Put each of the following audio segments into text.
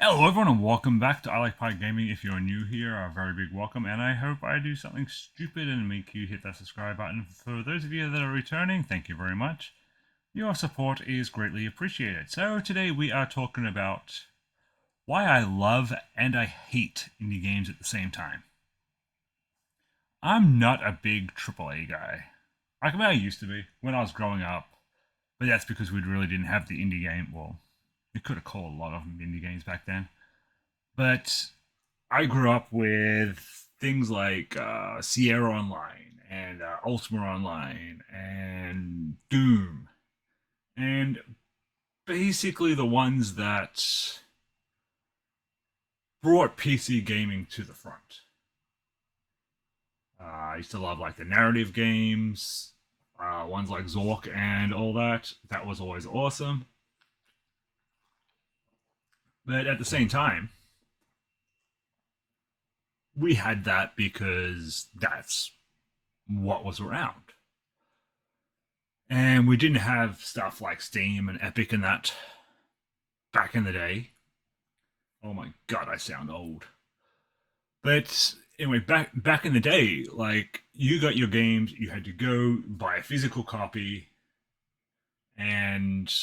Hello everyone and welcome back to I Like Pie Gaming. If you're new here, a very big welcome, and I hope I do something stupid and make you hit that subscribe button. For those of you that are returning, thank you very much. Your support is greatly appreciated. So today we are talking about why I love and I hate indie games at the same time. I'm not a big AAA guy. I used to be when I was growing up, but that's because we really didn't have the indie game. Well, we could have called a lot of them indie games back then. But I grew up with things like Sierra Online and Ultima Online and Doom, and basically the ones that brought PC gaming to the front. I used to love like the narrative games, ones like Zork and all that. That was always awesome. But at the same time, we had that because that's what was around. And we didn't have stuff like Steam and Epic and that back in the day. Oh my god, I sound old. But anyway, back in the day, like you got your games, you had to go buy a physical copy and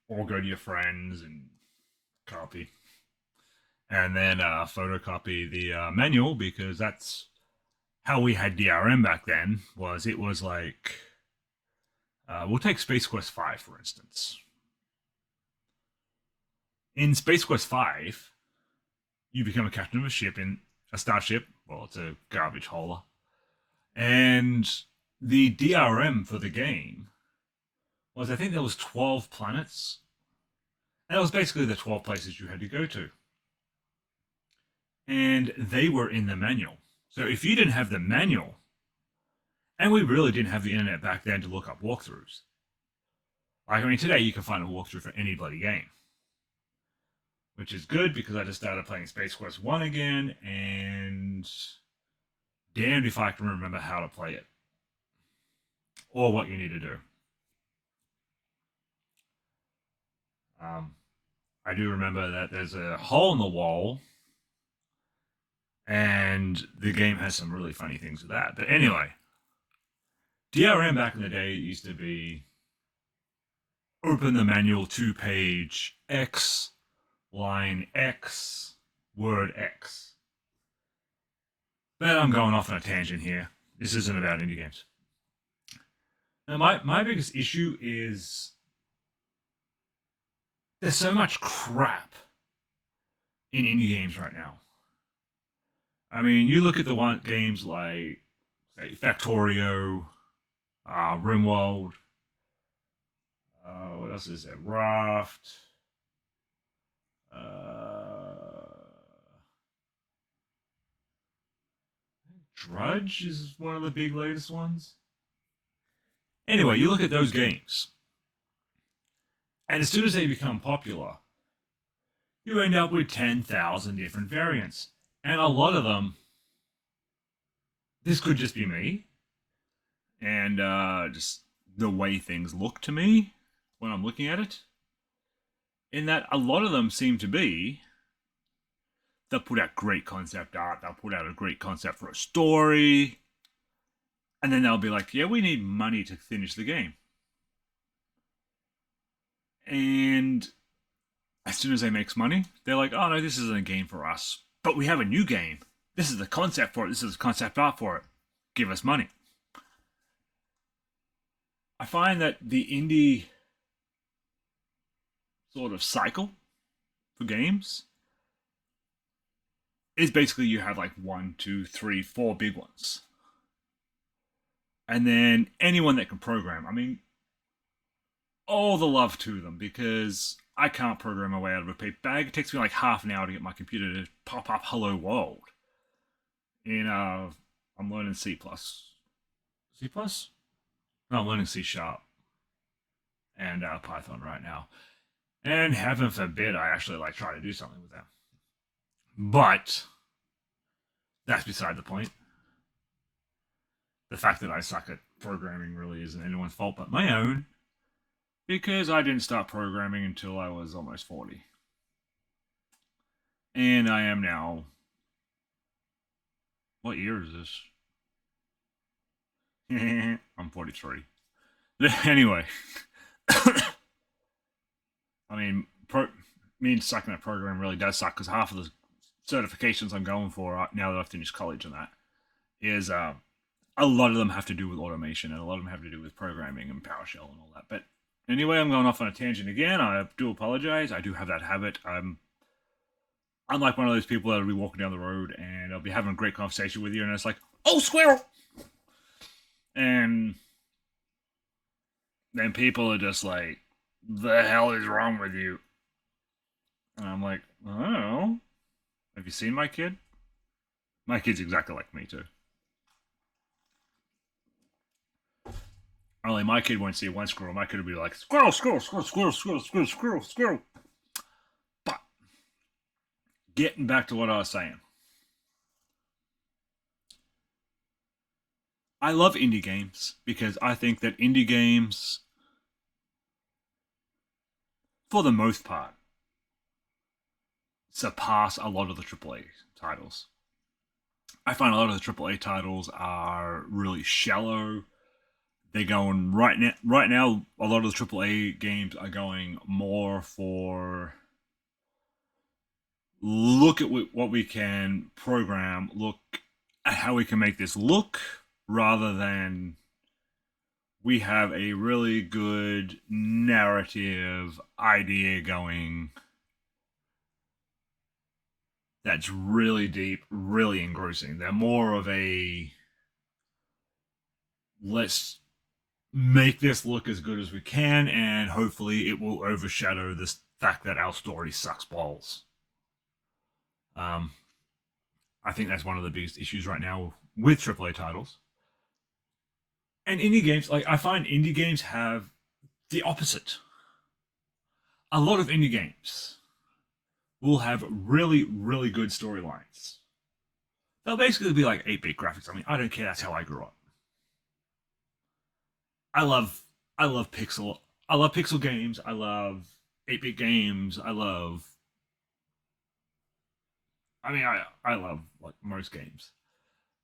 or go to your friends and copy. And then photocopy the manual because that's how we had DRM back then. Was it was like we'll take Space Quest 5 for instance. In Space Quest 5, you become a captain of a ship in a starship. Well, it's a garbage hauler. And the DRM for the game was, I think there was 12 planets. And it was basically the 12 places you had to go to. And they were in the manual. So if you didn't have the manual, and we really didn't have the internet back then to look up walkthroughs. Like, I mean, today you can find a walkthrough for any bloody game. Which is good because I just started playing Space Quest 1 again, and damned if I can remember how to play it. Or what you need to do. Um, I do remember that there's a hole in the wall, and the game has some really funny things with that. But anyway, DRM back in the day used to be open the manual 2 page X, line X, word X. But I'm going off on a tangent here. This isn't about indie games. Now, my biggest issue is there's so much crap in indie games right now. I mean, you look at the one games like say, Factorio, Rimworld. What else is there? Raft. Drudge is one of the big latest ones. Anyway, you look at those games, and as soon as they become popular, you end up with 10,000 different variants. And a lot of them, this could just be me, and just the way things look to me when I'm looking at it. In that a lot of them seem to be, they'll put out great concept art, they'll put out a great concept for a story, and then they'll be like, yeah, we need money to finish the game. And as soon as they make money, they're like, oh no, this isn't a game for us. But we have a new game. This is the concept for it. This is the concept art for it. Give us money. I find that the indie sort of cycle for games is basically you have like 1, 2, 3, 4 big ones. And then anyone that can program. I mean, all the love to them because I can't program my way out of a paper bag. It takes me like half an hour to get my computer to pop up "Hello World." I'm learning C plus. C plus? No, I'm learning C sharp and Python right now. And heaven forbid I actually like try to do something with them. But that's beside the point. The fact that I suck at programming really isn't anyone's fault but my own. Because I didn't start programming until I was almost 40. And I am now. What year is this? I'm 43. Anyway, I mean, me sucking at program really does suck because half of the certifications I'm going for now that I've finished college and that is a lot of them have to do with automation and a lot of them have to do with programming and PowerShell and all that. But anyway, I'm going off on a tangent again. I do apologize. I do have that habit. I'm like one of those people that'll be walking down the road and I'll be having a great conversation with you and it's like, oh, squirrel! And then people are just like, the hell is wrong with you? And I'm like, I don't know. Have you seen my kid? My kid's exactly like me, too. Only my kid won't see one squirrel. My kid will be like, squirrel, squirrel, squirrel, squirrel, squirrel, squirrel, squirrel, squirrel. But getting back to what I was saying. I love indie games because I think that indie games, for the most part, surpass a lot of the AAA titles. I find a lot of the AAA titles are really shallow. They're going right now. Right now, a lot of the AAA games are going more for look at what we can program, look at how we can make this look, rather than we have a really good narrative idea going that's really deep, really engrossing. They're more of a let's make this look as good as we can, and hopefully it will overshadow this fact that our story sucks balls. Um, I think that's one of the biggest issues right now with AAA titles. And indie games, like I find indie games have the opposite. A lot of indie games will have really, really good storylines. They'll basically be like 8-bit graphics. I mean, I don't care. That's how I grew up. I love, I love pixel games. I love 8-bit games. I love like most games,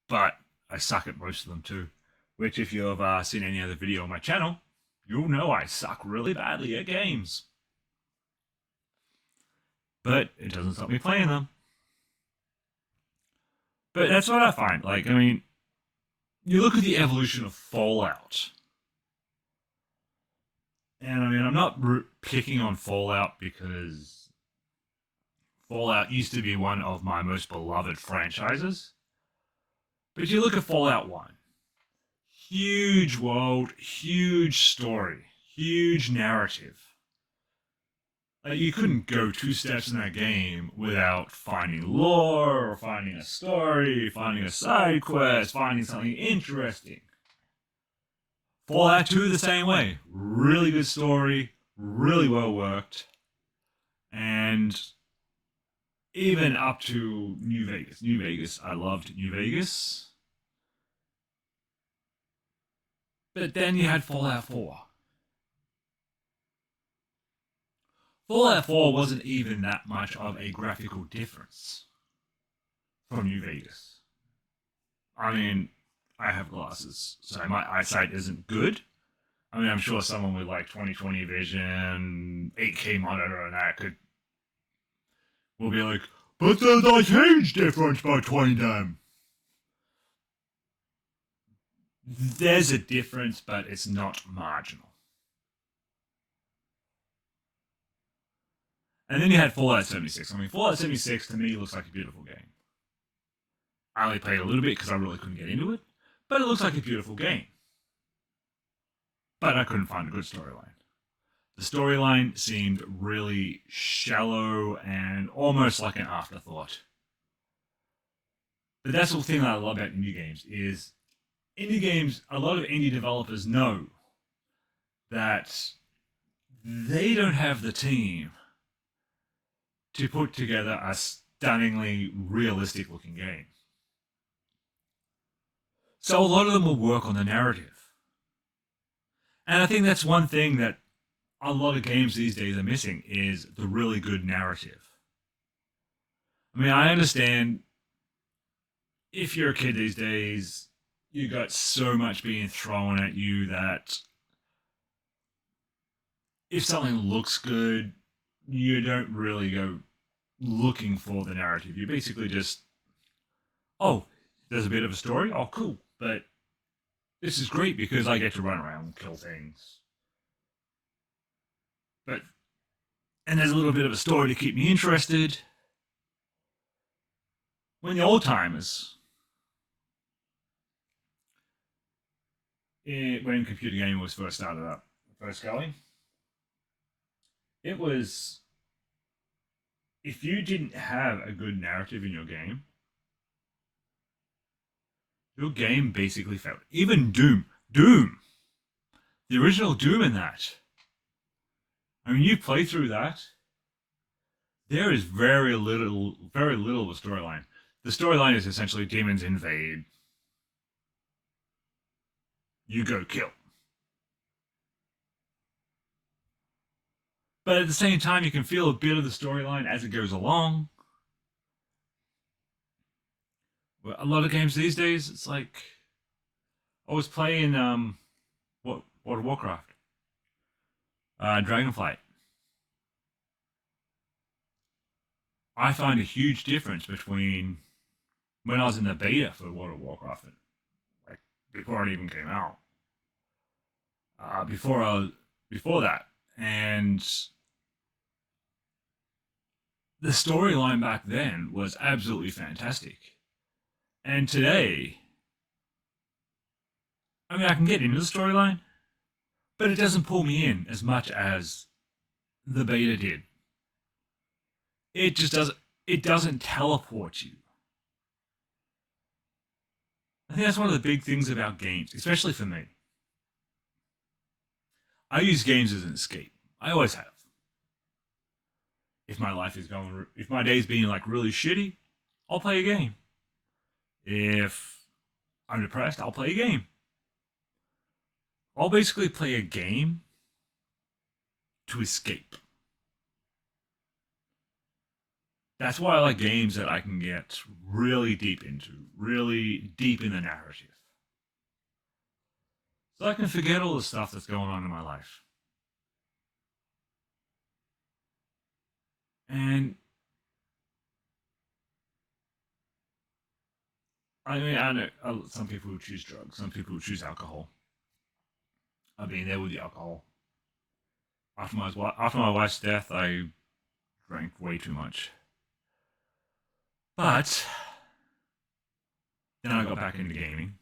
but I suck at most of them too. Which, if you've seen any other video on my channel, you'll know I suck really badly at games. But it doesn't stop me playing them. But that's what I find. Like, I mean, you look at the evolution of Fallout. And I mean, I'm not picking on Fallout because Fallout used to be one of my most beloved franchises. But you look at Fallout 1. Huge world, huge story, huge narrative. Like, you couldn't go 2 steps in that game without finding lore, or finding a story, finding a side quest, finding something interesting. Fallout 2 the same way. Really good story, really well worked, and even up to New Vegas. New Vegas, I loved New Vegas. But then you had Fallout 4. Fallout 4 wasn't even that much of a graphical difference from New Vegas. I mean, I have glasses, so my eyesight isn't good. I mean, I'm sure someone with like 20/20 vision, 8K monitor, and that will be like, but there's a huge difference between them. There's a difference, but it's not marginal. And then you had Fallout 76. I mean, Fallout 76 to me looks like a beautiful game. I only played a little bit because I really couldn't get into it, but it looks like a beautiful game. But I couldn't find a good storyline. The storyline seemed really shallow and almost like an afterthought. But that's the thing that I love about indie games is indie games, a lot of indie developers know that they don't have the team to put together a stunningly realistic looking game. So a lot of them will work on the narrative. And I think that's one thing that a lot of games these days are missing is the really good narrative. I mean, I understand if you're a kid these days, you got so much being thrown at you that if something looks good, you don't really go looking for the narrative. You basically just, oh, there's a bit of a story. Oh, cool. But this is great because I get to run around and kill things. But and there's a little bit of a story to keep me interested. When the old timers, when computer gaming was first started up, first going, it was if you didn't have a good narrative in your game basically failed. Even Doom, the original Doom in that. I mean, you play through that, there is very little of a storyline. The storyline is essentially demons invade, you go kill. But at the same time, you can feel a bit of the storyline as it goes along. But a lot of games these days, it's like I was playing what World of Warcraft, Dragonflight. I find a huge difference between when I was in the beta for World of Warcraft, like before it even came out, before that, and the storyline back then was absolutely fantastic. And today, I mean, I can get into the storyline, but it doesn't pull me in as much as the beta did. It just doesn't. It doesn't teleport you. I think that's one of the big things about games, especially for me. I use games as an escape. I always have. If my day's being like really shitty, I'll play a game. If I'm depressed, I'll play a game. I'll basically play a game to escape. That's why I like games that I can get really deep into, really deep in the narrative. So I can forget all the stuff that's going on in my life. And I mean, I know some people who choose drugs, some people who choose alcohol. I've been there with the alcohol. After my wife's death, I drank way too much. But then I got back into gaming,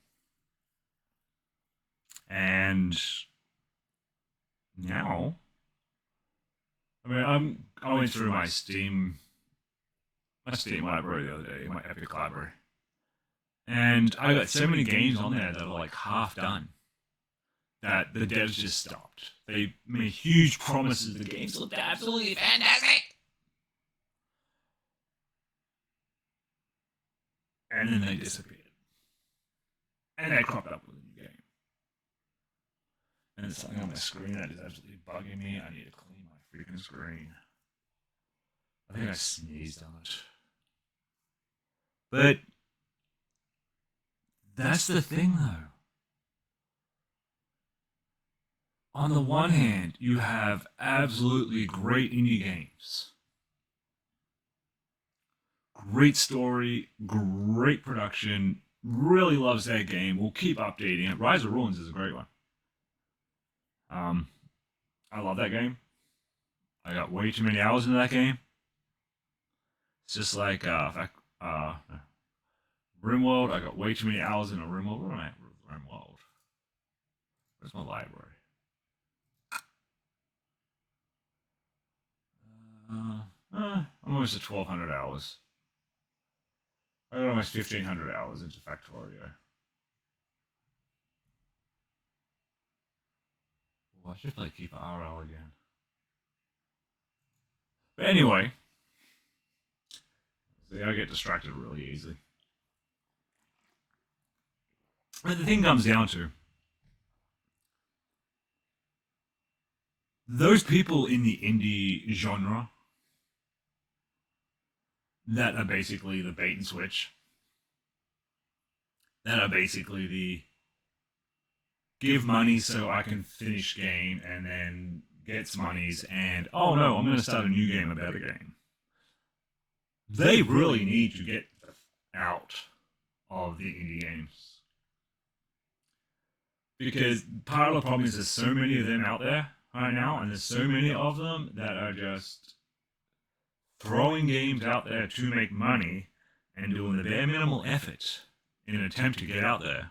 and now, I mean, I went through my Steam library the other day, my Epic library, and I got so many games on there that are like half done that the devs just stopped. They made huge promises. The games looked absolutely fantastic, and then they disappeared, and they cropped up with a new game. And there's something on my screen that is absolutely bugging me. I need to clean my freaking screen. I think I sneezed on it. But that's the thing, though. On the one hand, you have absolutely great indie games. Great story, great production, really loves that game, will keep updating it. Rise of Ruins is a great one. Um, I love that game. I got way too many hours into that game. It's just like RimWorld. I got way too many hours in a RimWorld. Where am I at? RimWorld. Where's my library? I'm almost at 1,200 hours. I got almost 1,500 hours into Factorio. Well, I should play Keeper RL again. But anyway, see, I get distracted really easily. But the thing comes down to those people in the indie genre that are basically the bait and switch, that are basically the give money so I can finish game and then gets monies and, oh no, I'm going to start a new game, a better game. They really need to get out of the indie games. Because part of the problem is there's so many of them out there right now, and there's so many of them that are just throwing games out there to make money and doing the bare minimal effort in an attempt to get out there.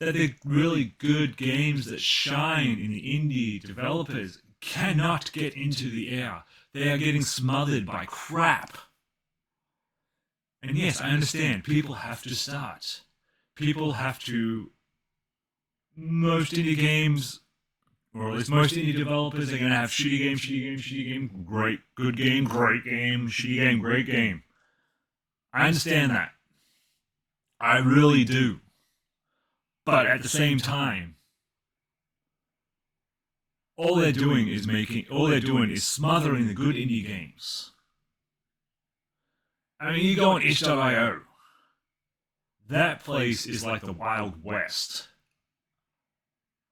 That the really good games that shine in the indie developers cannot get into the air. They are getting smothered by crap. And yes, I understand. People have to start. People have to... Most indie games, or at least most indie developers, are going to have shitty game, shitty game, shitty game, great, good game, great game, shitty game, great game. I understand that. I really do. But at the same time, all they're doing is smothering the good indie games. I mean, you go on itch.io. That place is like the Wild West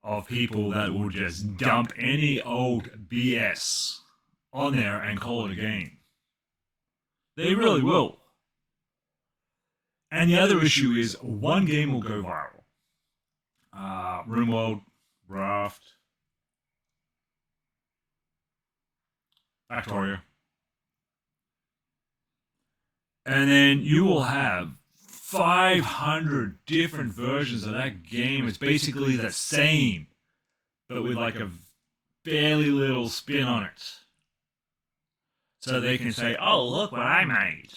of people that will just dump any old BS on there and call it a game. They really will. And the other issue is one game will go viral. RimWorld, Raft, Factoria. And then you will have 500 different versions of that game. It's basically the same, but with like a fairly little spin on it. So they can say, oh, look what I made.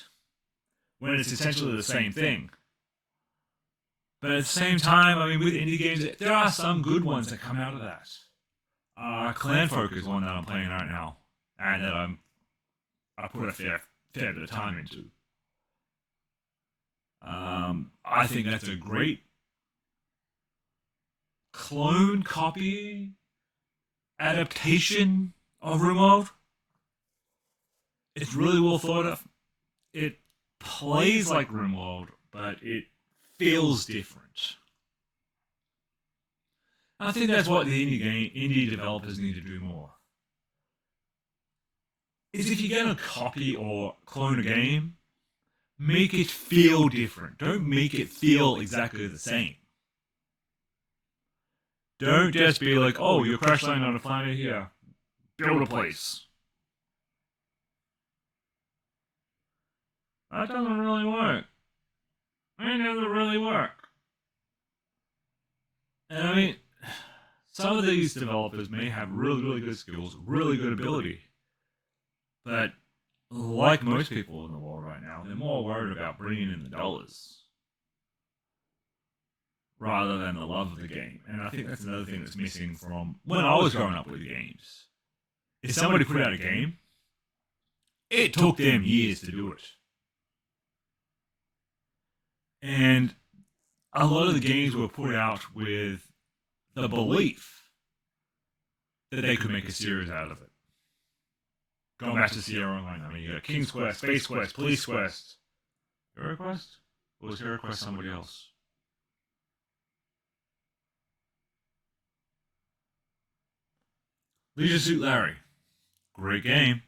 When it's essentially the same thing. But at the same time, I mean, with indie games, there are some good ones that come out of that. Clanfolk is one that I'm playing right now, and that I put a fair bit of time into. I think that's a great clone copy adaptation of RimWorld. It's really well thought of. It plays like RimWorld, but it feels different. I think that's what the indie developers need to do more. Is if you're going to copy or clone a game, make it feel different. Don't make it feel exactly the same. Don't just be like, oh, you're crash landing on a planet here. Build a place. That doesn't really work. It doesn't really work. And I mean, some of these developers may have really, really good skills, really good ability. But like most people in the world right now, they're more worried about bringing in the dollars rather than the love of the game. And I think that's another thing that's missing from when I was growing up with games. If somebody put out a game, it took them years to do it. And a lot of the games were put out with the belief that they could make a series out of it. Going back to Sierra Online, I mean, you got King's Quest, Space Quest, Police Quest. Hero Quest? Or was Hero Quest somebody else? Leisure Suit Larry. Great game.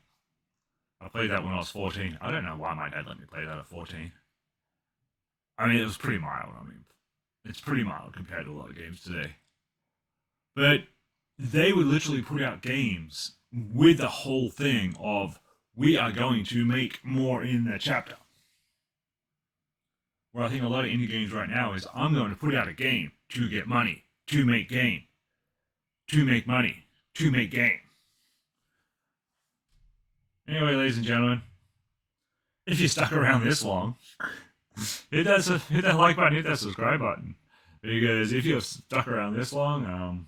I played that when I was 14. I don't know why my dad let me play that at 14. I mean, it was pretty mild. I mean, it's pretty mild compared to a lot of games today. But they would literally put out games with the whole thing of, we are going to make more in the chapter. Where I think a lot of indie games right now is, I'm going to put out a game to get money, to make game, to make money, to make game. Anyway, ladies and gentlemen, if you stuck around this long, hit that like button, hit that subscribe button. Because if you've stuck around this long,